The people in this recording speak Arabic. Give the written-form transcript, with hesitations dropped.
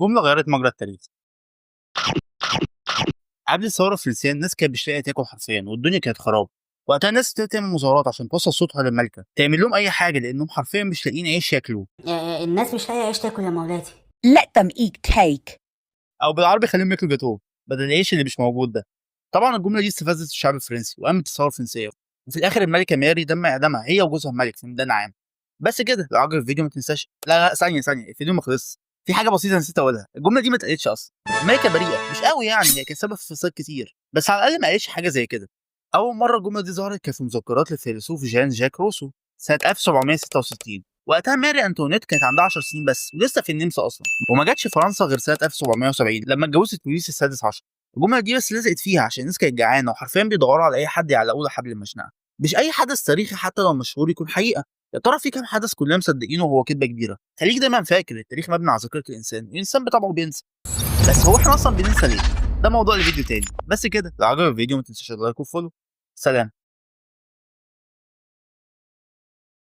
جملة غيرت مجرى التاريخ. قبل الثورة الفرنسية الناس كانت مش لاقية تاكل حرفيا والدنيا كانت خراب. وقتها الناس ابتدت تعمل مظاهرات عشان توصل صوتها للملكة تعمل لهم أي حاجة لأنهم حرفيا مش لاقيين عيش ياكلوه. الناس مش لاقيه عيش تاكل يا مولاتي. Let them eat cake. أو بالعربي خليهم ياكلوا جاتوه بدل العيش اللي مش موجود ده. طبعا الجملة دي استفزت الشعب الفرنسي وقامت الثورة الفرنسية، وفي الآخر الملكة ماري تم إعدامها هي وجوزها الملك في ميدان عام. بس كده لو عجبك الفيديو ما تنساش. لا ثانية الفيديو ما خلصش. في حاجة بسيطة نسيت أقولها، الجملة دي ما اتقالتش أصلا. الملكة بريئة مش قوي يعني، هي كانت سبب في فساد كتير بس على الأقل ما قالتش حاجة زي كده. أول مرة الجملة دي ظهرت كانت في مذكرات للفيلسوف جان جاك روسو سنة 1766. وقتها ماري أنطوانيت كانت عندها 10 سنين بس ولسه في النمسا أصلا، وما جاتش فرنسا غير سنة 1770 لما اتجوزت لويس السادس عشر. الجملة دي بس لزقت فيها عشان الناس كانت جعانة وحرفيا بيدوروا على أي حد يعلقوا له حبل المشنقة. مش أي حدث تاريخي حتى لو مشهور يكون حقيقة. يا ترى في كام حدث كلنا مصدقينه وهو كدبة كبيرة؟ خليك دايما فاكر التاريخ مبني على ذاكرة الإنسان، والإنسان بطبعه بينسى. بس هو احنا أصلا بننسى ليه؟ ده موضوع لفيديو تاني. بس كده لو عجبك الفيديو ما تنساش اللايك والفولو. سلام.